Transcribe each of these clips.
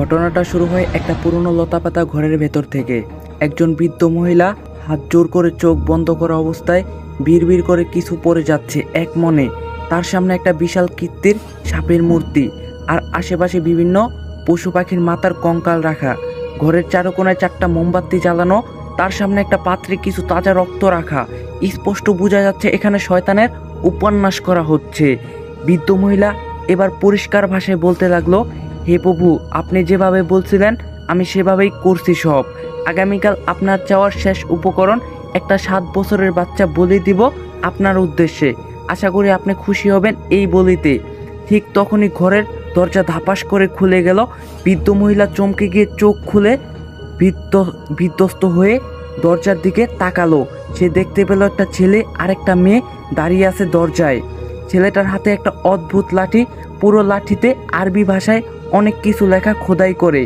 ঘটনাটা শুরু হয় একটা পুরনো লতাপাতা ঘরের ভেতর থেকে। একজন বৃদ্ধ মহিলা হাত জোর করে চোখ বন্ধ করা অবস্থায় বিড়বিড় করে কিছু পড়ে যাচ্ছে এক মনে। তার সামনে একটা বিশাল কীর্তির সাপের মূর্তি, আর আশেপাশে বিভিন্ন পশু পাখির মাথার কঙ্কাল রাখা। ঘরের চারকোনায় 4টা মোমবাতি জ্বালানো, তার সামনে একটা পাত্রে কিছু তাজা রক্ত রাখা। স্পষ্ট বোঝা যাচ্ছে এখানে শয়তানের উপন্যাস করা হচ্ছে। বৃদ্ধ মহিলা এবার পরিষ্কার ভাষায় বলতে লাগলো, হে প্রভু, আপনি যেভাবে বলছিলেন আমি সেভাবেই করছি সব। আগামীকাল আপনার চাওয়ার শেষ উপকরণ একটা 7 বছরের বাচ্চা বলি দিব আপনার উদ্দেশ্যে। আশা করি আপনি খুশি হবেন এই বলিতে। ঠিক তখনই ঘরের দরজা ধাপাস করে খুলে গেল। বৃদ্ধ মহিলা চমকে গিয়ে চোখ খুলে বিধ্বস্ত হয়ে দরজার দিকে তাকালো। সে দেখতে পেল একটা ছেলে আর একটা মেয়ে দাঁড়িয়ে আছে দরজায়। ছেলেটার হাতে একটা অদ্ভুত লাঠি, পুরো লাঠিতে আরবি ভাষায় অনেক কিছু লেখা খোদাই করে।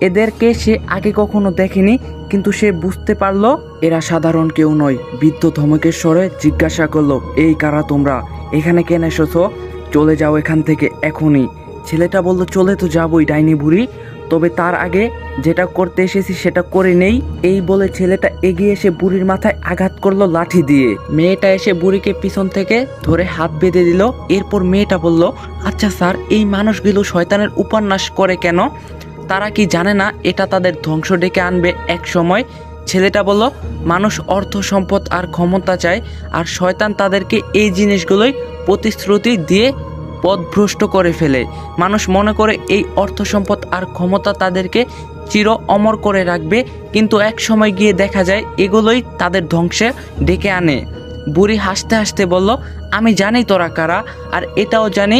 এদেরকে সে আগে কখনো দেখেনি, কিন্তু সে বুঝতে পারলো এরা সাধারণ কেউ নয়। বৃদ্ধ ধমকের স্বরে জিজ্ঞাসা করলো, এই কারা তোমরা? এখানে কেন এসেছো? চলে যাও এখান থেকে এখনই। ছেলেটা বলল, চলে তো যাবই ডাইনি বুড়ি, তবে তার আগে যেটা করতে এসেছি সেটা করে নেই। এই বলে ছেলেটা এগিয়ে এসে বুড়ির মাথায় আঘাত করলো লাঠি দিয়ে। মেয়েটা এসে বুড়িকে পিছন থেকে ধরে হাত বেঁধে দিল। এরপর মেয়েটা বলল, আচ্ছা স্যার, এই মানুষগুলো শয়তানের উপন্যাস করে কেন? তারা কি জানে না এটা তাদের ধ্বংস ডেকে আনবে এক সময়? ছেলেটা বলল, মানুষ অর্থ সম্পদ আর ক্ষমতা চায়, আর শয়তান তাদেরকে এই জিনিসগুলোই প্রতিশ্রুতি দিয়ে পথভ্রষ্ট করে ফেলে। মানুষ মনে করে এই অর্থ সম্পদ আর ক্ষমতা তাদেরকে চির অমর করে রাখবে, কিন্তু এক সময় গিয়ে দেখা যায় এগুলোই তাদের ধ্বংসে ডেকে আনে। বুড়ি হাসতে হাসতে বলল, আমি জানি তোরা কারা, আর এটাও জানি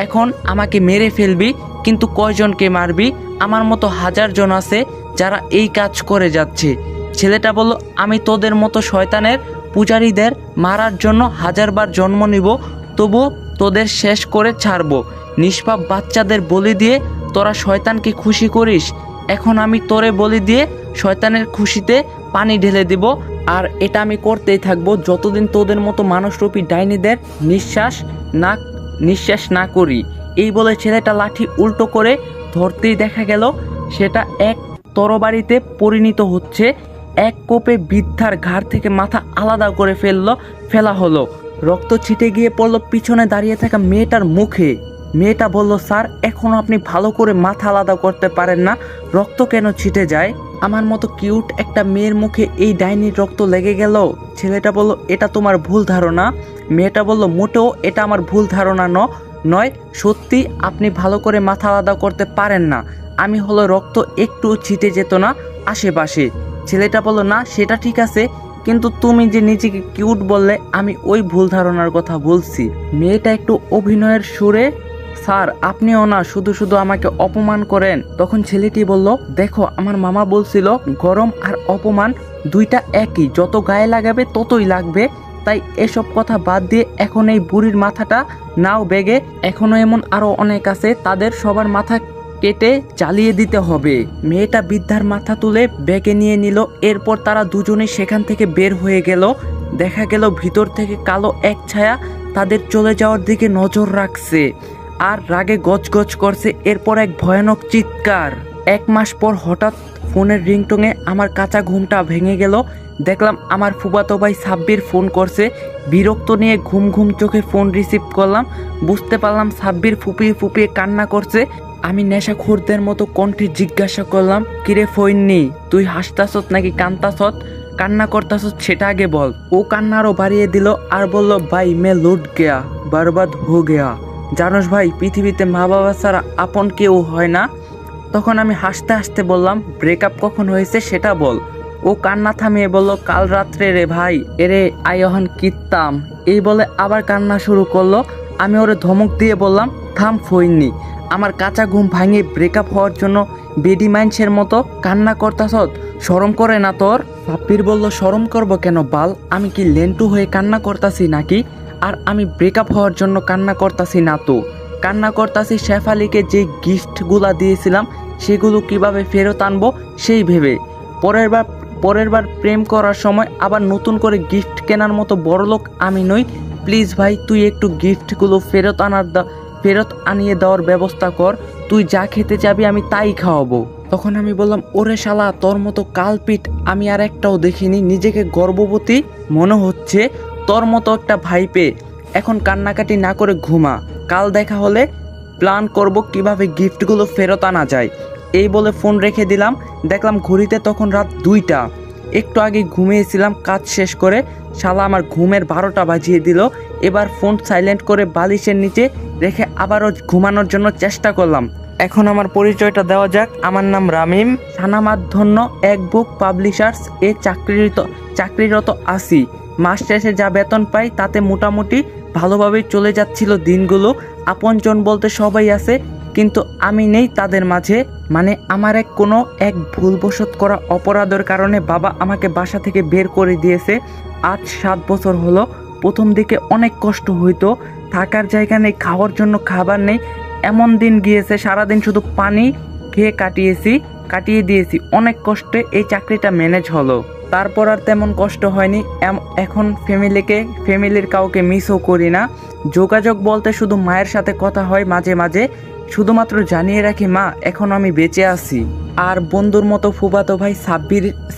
এখন আমাকে মেরে ফেলবি, কিন্তু কয়জনকে মারবি? আমার মতো 1000 জন আছে যারা এই কাজ করে যাচ্ছে। ছেলেটা বলল, আমি তোদের মতো শয়তানের পূজারীদের মারার জন্য 1000 বার জন্ম নিব, তবু তোদের শেষ করে ছাড়বো। নিষ্পাপ বাচ্চাদের বলি দিয়ে তোরা শয়তানকে খুশি করিস। এখন আমি তোরে বলি দিয়ে শয়তানের খুশিতে পানি ঢেলে দিব, আর এটা আমি করতেই থাকবো যতদিন তোদের মতো মানুষরূপী ডাইনিদের নিঃশ্বাস না করি। এই বলে ছেলেটা লাঠি উল্টো করে ধরতেই দেখা গেল সেটা এক তরবারিতে পরিণত হচ্ছে। এক কোপে বৃদ্ধার ঘাড় থেকে মাথা আলাদা করে ফেলা হলো। রক্ত ছিটে গিয়ে পড়লো পিছনে দাঁড়িয়ে থাকা মেয়েটার মুখে। মেয়েটা বলল, স্যার, এখনো আপনি ভালো করে মাথা আলাদা করতে পারেন না? রক্ত কেন ছিটে যায়? আমার মতো কিউট একটা মেয়ের মুখে এই ডাইনির রক্ত লেগে গেল। ছেলেটা বলল, এটা তোমার ভুল ধারণা। মেয়েটা বলল, মোটেও এটা আমার ভুল ধারণা নয়, সত্যি আপনি ভালো করে মাথা আলাদা করতে পারেন না। আমি হলো রক্ত একটু ছিটে যেত না আশেপাশে। ছেলেটা বলল, না সেটা ঠিক আছে, কিন্তু তুমি যে নিজেকে কিউট বললে, আমি ওই ভুল ধারণার কথা বলছি। মেয়েটা একটু অভিনয়ের সুরে, স্যার, আপনিও না শুধু শুধু আমাকে অপমান করেন। তখন ছেলেটি বলল, দেখো, আমার মামা বলছিল গরম আর অপমান দুইটা একই, যত গায়ে লাগাবে ততই লাগবে। তাই এসব কথা বাদ দিয়ে এখন এই বুড়ির মাথাটা নাও বেগে। এখনো এমন আরো অনেক আছে, তাদের সবার মাথা কেটে জ্বালিয়ে দিতে হবে। মেয়েটা বৃদ্ধার মাথা তুলে ব্যাগে নিয়ে নিল। এরপর তারা দুজনেই সেখান থেকে বের হয়ে গেল। দেখা গেল ভিতর থেকে কালো এক ছায়া তাদের চলে যাওয়ার দিকে নজর রাখছে আর রাগে গজগজ করছে। এরপর এক ভয়ানক চিৎকার। 1 মাস পর হঠাৎ ফোনের রিংটনে আমার কাঁচা ঘুমটা ভেঙে গেল। দেখলাম আমার ফুফাতো ভাই সাব্বির ফোন করছে। বিরক্ত নিয়ে ঘুম ঘুম চোখে ফোন রিসিভ করলাম। বুঝতে পারলাম সাব্বির ফুপিয়ে ফুপিয়ে কান্না করছে। আমি নেশাখোরদের মতো কণ্ঠে জিজ্ঞাসা করলাম, কিরে ফইন্নি, তুই হাসতাছত নাকি কান্তাছত? কান্না করতাছত সেটা আগে বল। ও কান্নারও বাড়িয়ে দিল আর বলল, ভাই মে লুট গেয়া, বরবাদ হো গেয়া। জানোস ভাই, পৃথিবীতে মা বাবা ছাড়া আপন কেউ হয় না। তখন আমি হাসতে হাসতে বললাম, ব্রেকআপ কখন হয়েছে সেটা বল। ও কান্না থামিয়ে বলল, কাল রাত্রে রে ভাই, এরে আয়হন কিত্তাম। এই বলে আবার কান্না শুরু করলো। আমি ওরে ধমক দিয়ে বললাম, থাম ফইন্নি, আমার কাঁচা ঘুম ভাঙিয়ে ব্রেকআপ হওয়ার জন্য বেডি মাইন্সের মতো কান্না করতাছত? শরম করে না তোর? সাব্বির বলল, শরম করব কেন বাল? আমি কি লেন্টু হয়ে কান্না করতাছি নাকি? আর আমি ব্রেকআপ হওয়ার জন্য কান্না করতাছি না তো, কান্না করতাছি শেফালিকে যে গিফটগুলা দিয়েছিলাম সেগুলো কিভাবে ফেরত আনবো সেই ভেবে। পরের বার প্রেম করার সময় আবার নতুন করে ফেরত কেনার মতো বড়লোক আমি নই। প্লিজ ভাই, তুই একটু গিফটগুলো ফেরত ফেরত আনিয়ে দেওয়ার ব্যবস্থা কর, তুই যা খেতে যাবি আমি তাই খাওয়াবো। তখন আমি বললাম, ওরে শালা, তোর মতো কালপিট আমি আর একটাও দেখিনি, নিজেকে গর্ভবতী মনে হচ্ছে তোর মতো একটা ভাই পেয়ে। এখন কান্নাকাটি না করে ঘুমা, কাল দেখা হলে প্ল্যান করব কিভাবে গিফটগুলো ফেরত আনা যায়। এই বলে ফোন রেখে দিলাম। দেখলাম ঘড়িতে তখন রাত 2টা। একটু আগে ঘুমিয়েছিলাম কাজ শেষ করে, শালা আমার ঘুমের 12টা বাজিয়ে দিল। এবার ফোন সাইলেন্ট করে বালিশের নিচে রেখে আবারও ঘুমানোর জন্য চেষ্টা করলাম। এখন আমার পরিচয়টা দেওয়া যাক। আমার নাম রামিম, স্বনামধন্য এক বুক পাবলিশার্স এ চাকরিরত আছি। মাস শেষে যা বেতন পাই তাতে মোটামুটি ভালোভাবেই চলে যাচ্ছিল দিনগুলো। আপনজন বলতে সবাই আছে, কিন্তু আমি নেই তাদের মাঝে। মানে আমার কোনো এক ভুলবশত করা অপরাধের কারণে বাবা আমাকে বাসা থেকে বের করে দিয়েছে। আজ 7 বছর হলো। প্রথম দিকে অনেক কষ্ট হইতো, থাকার জায়গা নেই, খাওয়ার জন্য খাবার নেই। এমন দিন গিয়েছে সারাদিন শুধু পানি খেয়ে কাটিয়ে দিয়েছি। অনেক কষ্টে এই চাকরিটা ম্যানেজ হলো। তারপর আর তেমন কষ্ট হয়নি। এখন ফ্যামিলির কাউকে মিসও করি না। যোগাযোগ বলতে শুধু মায়ের সাথে কথা হয় মাঝে মাঝে। শুধুমাত্র জানিয়ে রাখি, মা, এখন আমি বেঁচে আছি। আর বন্ধুর মতো ফুফাতো ভাই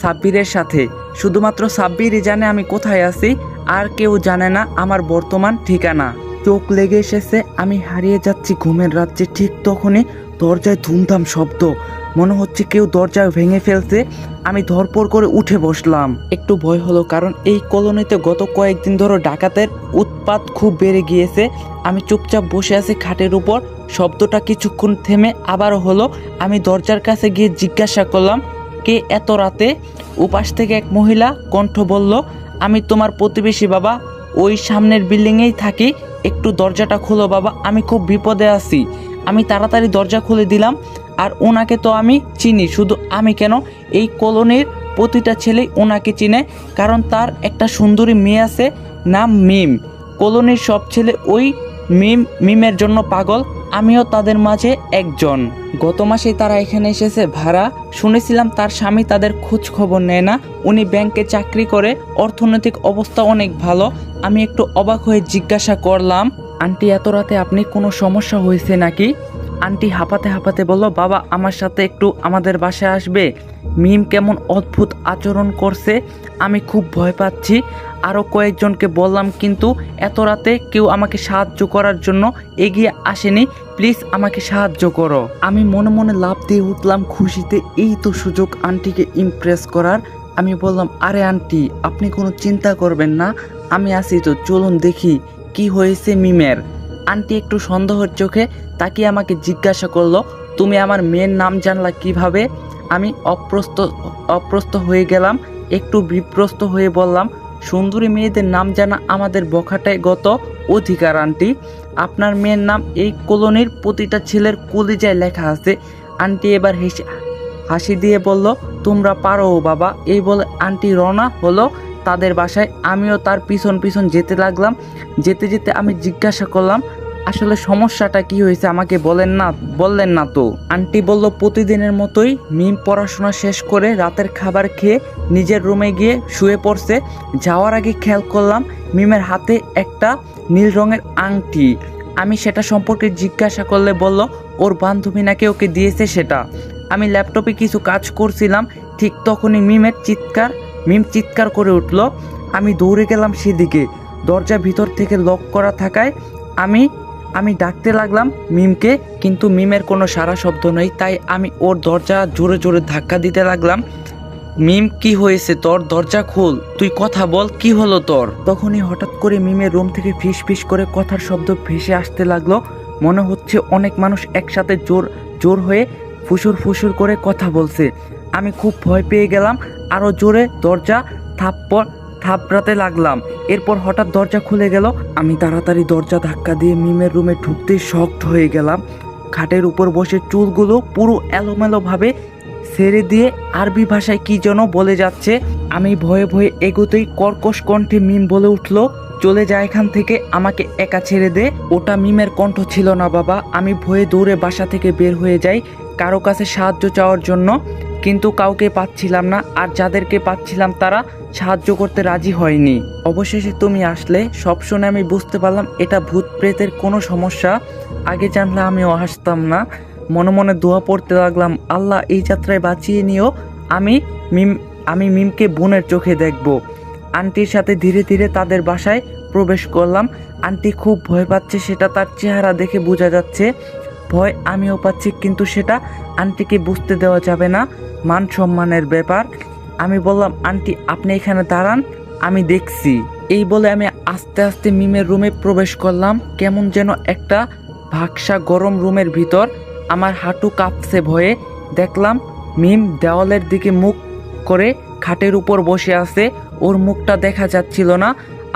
সাব্বিরের সাথে। শুধুমাত্র সাব্বিরই জানে আমি কোথায় আছি, আর কেউ জানে না আমার বর্তমান ঠিকানা। চোখ লেগে এসেছে, আমি হারিয়ে যাচ্ছি ঘুমের রাজ্যে। ঠিক তখনই দরজায় ধুমধাম শব্দ, মনে হচ্ছে কেউ দরজা ভেঙে ফেলছে। আমি ধরপড় করে উঠে বসলাম। একটু ভয় হলো, কারণ এই কলোনিতে গত কয়েকদিন ধরে ডাকাতের উৎপাত খুব বেড়ে গিয়েছে। আমি চুপচাপ বসে আছি খাটের উপর। শব্দটা কিছুক্ষণ থেমে আবারও হলো। আমি দরজার কাছে গিয়ে জিজ্ঞাসা করলাম, কে এত রাতে? উপাস থেকে এক মহিলা কণ্ঠ বলল, আমি তোমার প্রতিবেশী বাবা, ওই সামনের বিল্ডিংয়েই থাকি। একটু দরজাটা খোলো বাবা, আমি খুব বিপদে আছি। আমি তাড়াতাড়ি দরজা খুলে দিলাম। আর ওনাকে তো আমি চিনি, শুধু আমি কেন, এই কলোনির প্রতিটা ছেলেই ওনাকে চিনে, কারণ তার একটা সুন্দরী মেয়ে আছে, নাম মিম। কলোনির সব ছেলে ওই মিমের জন্য পাগল, আমিও তাদের মাঝে একজন। গত মাসেই তারা এখানে এসেছে ভাড়া। শুনেছিলাম তার স্বামী তাদের খোঁজ খবর নেয় না। উনি ব্যাংকে চাকরি করে, অর্থনৈতিক অবস্থা অনেক ভালো। আমি একটু অবাক হয়ে জিজ্ঞাসা করলাম, আন্টি, এত রাতে আপনি কোনো সমস্যা হয়েছে নাকি? আন্টি হাঁপাতে বলল, বাবা, আমার সাথে একটু আমাদের বাসায় আসবে? মিম কেমন অদ্ভুত আচরণ করছে, আমি খুব ভয় পাচ্ছি। আরও কয়েকজনকে বললাম, কিন্তু এত রাতে কেউ আমাকে সাহায্য করার জন্য এগিয়ে আসেনি। প্লিজ আমাকে সাহায্য করো। আমি মনে মনে লাফ দিয়ে উঠলাম খুশিতে। এই তো সুযোগ আন্টিকে ইমপ্রেস করার। আমি বললাম, আরে আন্টি, আপনি কোনো চিন্তা করবেন না, আমি আছি তো, চলুন দেখি কি হয়েছে মিমের। আন্টি একটু সন্দেহের চোখে তাকিয়ে আমাকে জিজ্ঞাসা করলো, তুমি আমার মেয়ের নাম জানলা কিভাবে? আমি অপ্রস্ত হয়ে গেলাম। একটু বিপ্রস্ত হয়ে বললাম, সুন্দরী মেয়েদের নাম জানা আমাদের বখাটায় গত অধিকার আন্টি। আপনার মেয়ের নাম এই কলোনির প্রতিটা ছেলের কলিজায় লেখা আছে। আন্টি এবার হাসি দিয়ে বলল, তোমরা পারো বাবা। এই বলে আন্টি রওনা হলো তাদের বাসায়। আমিও তার পিছন যেতে লাগলাম। যেতে আমি জিজ্ঞাসা করলাম, আসলে সমস্যাটা কি হয়েছে আমাকে বললেন না তো? আন্টি বলল, প্রতিদিনের মতোই মিম পড়াশোনা শেষ করে রাতের খাবার খেয়ে নিজের রুমে গিয়ে শুয়ে পড়ছে। যাওয়ার আগে খেয়াল করলাম মিমের হাতে একটা নীল রঙের আংটি। আমি সেটা সম্পর্কে জিজ্ঞাসা করলে বলল, ওর বান্ধবী নাকি ওকে দিয়েছে সেটা। আমি ল্যাপটপে কিছু কাজ করছিলাম, ঠিক তখনই মিম চিৎকার করে উঠল। আমি দৌড়ে গেলাম সেদিকে। দরজা ভিতর থেকে লক করা থাকায় আমি ডাকতে লাগলাম মিমকে, কিন্তু মিমের কোনো সাড়া শব্দ নেই। তাই আমি ওর দরজা জোরে ধাক্কা দিতে লাগলাম। মিম, কি হয়েছে তোর? দরজা খোল, তুই কথা বল, কি হলো তোর? তখনই হঠাৎ করে মিমের রুম থেকে ফিস করে কথার শব্দ ভেসে আসতে লাগলো। মনে হচ্ছে অনেক মানুষ একসাথে জোর হয়ে ফুসুর করে কথা বলছে। আমি খুব ভয় পেয়ে গেলাম, আরো জোরে দরজা থাপড়াতে লাগলাম। এরপর হঠাৎ দরজা খুলে গেল। আমি তাড়াতাড়ি দরজা ধাক্কা দিয়ে মিমের রুমে ঢুকতেই শকড হয়ে গেলাম। খাটের উপর বসে চুলগুলো পুরো এলোমেলো ভাবে ছেড়ে দিয়ে আরবি ভাষায় কি যেন বলে যাচ্ছে। আমি ভয়ে এগোতেই কর্কশ কণ্ঠে মিম বলে উঠল, চলে যা এখান থেকে, আমাকে একা ছেড়ে দে। ওটা মিমের কণ্ঠ ছিল না বাবা। আমি ভয়ে দৌড়ে বাসা থেকে বের হয়ে যাই কারো কাছে সাহায্য চাওয়ার জন্য, কিন্তু কাউকে পাচ্ছিলাম না। আর যাদেরকে পাচ্ছিলাম তারা সাহায্য করতে রাজি হয়নি। অবশেষে তুমি আসলে। সব শুনে আমি বুঝতে পারলাম এটা ভূত প্রেতের কোনো সমস্যা। আগে জানলে আমিও আসতাম না। মনে মনে দোয়া পড়তে লাগলাম, আল্লাহ এই যাত্রায় বাঁচিয়ে নিও। আমি মিম আমি মিমকে বোনের চোখে দেখব। আন্টির সাথে ধীরে ধীরে তাদের বাসায় প্রবেশ করলাম। আন্টি খুব ভয় পাচ্ছে, সেটা তার চেহারা দেখে বোঝা যাচ্ছে। ভয় আমিও পাচ্ছি, কিন্তু সেটা আন্টিকে বুঝতে দেওয়া যাবে না, মান সম্মানের ব্যাপার। আমি বললাম, আন্টি আপনি এখানে দাঁড়ান, আমি দেখছি। এই বলে আমি আস্তে আস্তে মিমের রুমে প্রবেশ করলাম। কেমন যেন একটা ভাগসা গরম রুমের ভিতর। আমার হাঁটু কাঁপছে ভয়ে। দেখলাম মিম দেওয়ালের দিকে মুখ করে খাটের উপর বসে আছে, ওর মুখটা দেখা যাচ্ছিল না।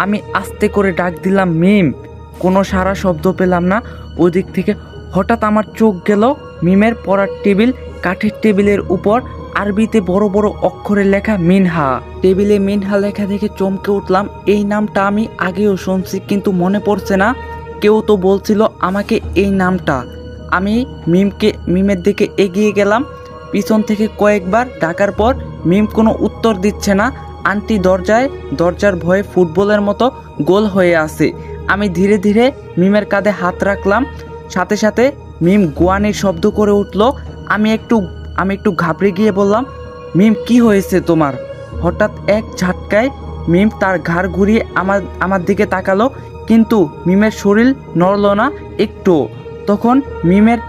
আমি আস্তে করে ডাক দিলাম, মিম। কোনো সারা শব্দ পেলাম না। ওদিক থেকে হঠাৎ আমার চোখ গেল মিমের পড়ার টেবিল। কাঠের টেবিলের উপর আরবিতে বড় বড় অক্ষরে লেখা মিনহা। টেবিলে মিনহা লেখা দেখে চমকে উঠলাম। এই নামটা আমি আগেও শুনছি, কিন্তু মনে পড়ছে না। কেউ তো বলছিল আমাকে এই নামটা। আমি মিমের দিকে এগিয়ে গেলাম। পিছন থেকে কয়েকবার ডাকার পর মিম কোনো উত্তর দিচ্ছে না। আন্টি দরজার ভয়ে ফুটবলের মতো গোল হয়ে আছে। আমি ধীরে ধীরে মিমের কাঁধে হাত রাখলাম। সাথে সাথে মিম গোয়ানির শব্দ করে উঠল। আমি একটু ঘাবড়ে গিয়ে বললাম, মিম কি হয়েছে তোমার? হঠাৎ এক ঝাটকায় মিম তার ঘাড় ঘুরিয়ে আমার দিকে তাকালো, কিন্তু মিমের শরীর নড়ল না একটু। তখন মিমের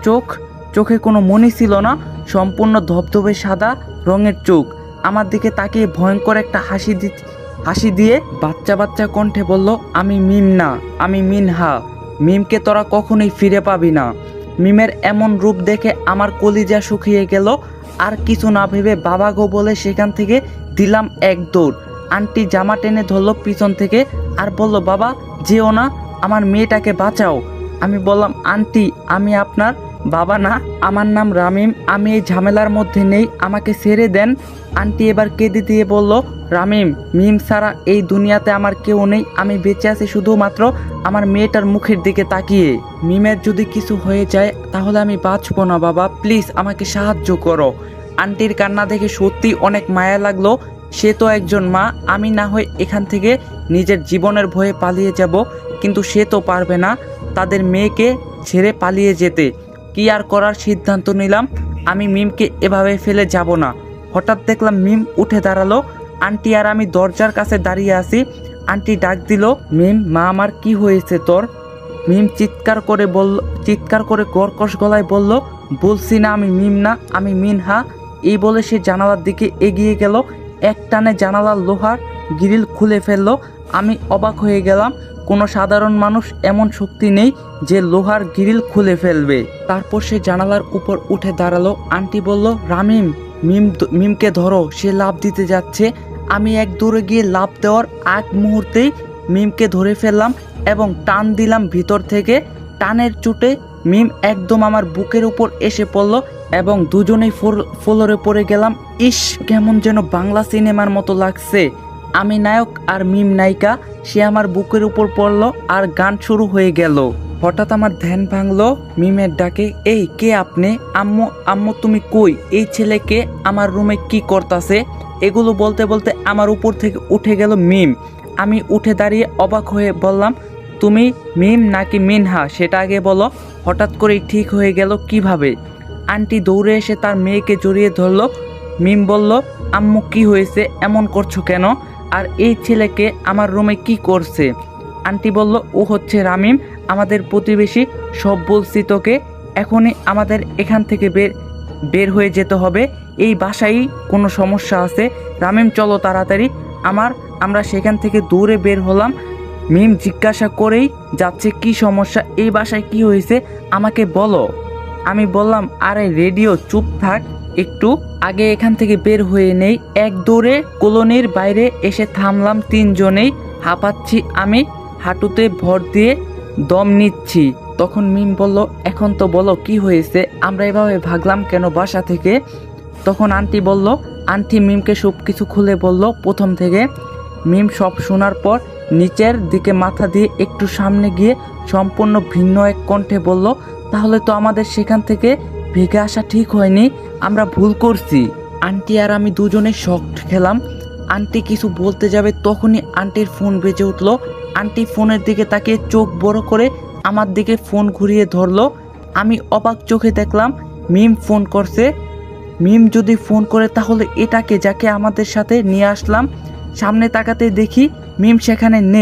চোখে কোনো মনি ছিল না, সম্পূর্ণ ধবধবে সাদা রঙের চোখ। আমার দিকে তাকিয়ে ভয়ঙ্কর একটা হাসি দিয়ে বাচ্চা বাচ্চা কণ্ঠে বলল, আমি মিম না, আমি মিনহা। মিমকে তোরা কখনোই ফিরে পাবি না। মিমের এমন রূপ দেখে আমার কলিজা শুকিয়ে গেল। আর কিছু না ভেবে বাবা গো বলে সেখান থেকে দিলাম এক দৌড়। আন্টি জামা টেনে ধরল পিছন থেকে আর বলল, বাবা যেও না, আমার মেয়েটাকে বাঁচাও। আমি বললাম, আন্টি আমি আপনার বাবা না, আমার নাম রামিম, আমি এই ঝামেলার মধ্যে নেই, আমাকে ছেড়ে দেন। আন্টি এবার কেঁদে দিয়ে বলল, রামিম, মিম ছাড়া এই দুনিয়াতে আমার কেউ নেই, আমি বেঁচে আছি শুধুমাত্র আমার মেয়েটার মুখের দিকে তাকিয়ে। মিমের যদি কিছু হয়ে যায় তাহলে আমি বাঁচবো না, বাবা প্লিজ আমাকে সাহায্য করো। আন্টির কান্না দেখে সত্যি অনেক মায়া লাগলো। সে তো একজন মা। আমি না হয় এখান থেকে নিজের জীবনের ভয়ে পালিয়ে যাব, কিন্তু সে তো পারবে না তাদের মেয়েকে ছেড়ে পালিয়ে যেতে। কি আর করার সিদ্ধান্ত নিলাম, আমি মিমকে এভাবে ফেলে যাব না। হঠাৎ দেখলাম মিম উঠে দাঁড়ালো। আন্টি আর আমি দরজার কাছে দাঁড়িয়ে আছি। আন্টি ডাক দিল, মিম মা আমার কি হয়েছে তোর? মিম চিৎকার করে কর্কশ গলায় বলল, বলছি না আমি মিম না, আমি মিনহা। এই বলে সে জানালার দিকে এগিয়ে গেল। এক টানে জানালার লোহার গ্রিল খুলে ফেললো। আমি অবাক হয়ে গেলাম। কোনো সাধারণ মানুষ এমন শক্তি নেই যে লোহার গ্রিল খুলে ফেলবে। তারপর সে জানালার উপর উঠে দাঁড়ালো। আন্টি বলল, রামিম, মিমকে ধরো, সে লাফ দিতে যাচ্ছে। আমি এক দৌড়ে গিয়ে লাফ দেওয়ার আগ মুহূর্তেই মিমকে ধরে ফেললাম এবং টান দিলাম ভিতর থেকে। টানের চোটে মিম একদম আমার বুকের উপর এসে পড়ল এবং দুজনেই ফ্লোরে পড়ে গেলাম। ইস, কেমন যেন বাংলা সিনেমার মতো লাগছে। আমি নায়ক আর মিম নায়িকা। সে আমার বুকের উপর পড়লো আর গান শুরু হয়ে গেল। হঠাৎ আমার ধ্যান ভাঙলো মিমের ডাকে, এই কে আপনি? আম্মু, আম্মু তুমি কই? এই ছেলেকে আমার রুমে কি করতাছে? এগুলো বলতে বলতে আমার উপর থেকে উঠে গেল মিম। আমি উঠে দাঁড়িয়ে অবাক হয়ে বললাম, তুমি মিম নাকি মিনহা সেটা আগে বলো। হঠাৎ করেই ঠিক হয়ে গেল কিভাবে? আন্টি দৌড়ে এসে তার মেয়েকে জড়িয়ে ধরলো। মিম বলল, আম্মু কি হয়েছে, এমন করছো কেন? আর এই ছেলেকে আমার রুমে কি করছে? আন্টি বলল, ও হচ্ছে রামিম, আমাদের প্রতিবেশী। সব বলছি তোকে, এখনই আমাদের এখান থেকে বের হয়ে যেতে হবে। এই বাসায় কোনো সমস্যা আছে। রামিম চলো তাড়াতাড়ি। আমরা সেখান থেকে দৌড়ে বের হলাম। মিম জিজ্ঞাসা করেই যাচ্ছে, কি সমস্যা, এই বাসায় কি হয়েছে আমাকে বলো। আমি বললাম, আরে রেডিও চুপ থাক একটু, আগে এখান থেকে বের হয়ে নেই। এক দৌড়ে কলোনির বাইরে এসে থামলাম। তিনজনেই হাঁপাচ্ছি, আমি হাঁটুতে ভর দিয়ে দম নিচ্ছি। তখন মিম বলল, এখন তো বলো কি হয়েছে, আমরা এভাবে ভাগলাম কেন বাসা থেকে? তখন আন্টি মিমকে সব কিছু খুলে বলল প্রথম থেকে। মিম সব শোনার পর নিচের দিকে মাথা দিয়ে একটু সামনে গিয়ে সম্পূর্ণ ভিন্ন এক কণ্ঠে বলল, তাহলে তো আমাদের সেখান থেকে ভেগে আসা ঠিক হয়নি, আমরা ভুল করছি। আন্টি আর আমি দুজনে শকড খেলাম। আন্টি কিছু বলতে যাবে তখনই আন্টির ফোন বেজে উঠল। আন্টি ফোনের দিকে তাকিয়ে চোখ বড় করে আমার দিকে ফোন ঘুরিয়ে ধরলো। আমি অবাক চোখে দেখলাম মিম ফোন করছে। মিম যদি ফোন করে তাহলে এটাকে যাকে আমাদের সাথে নিয়ে আসলাম। সামনে তাকাতে দেখি মিম সেখানে নেই।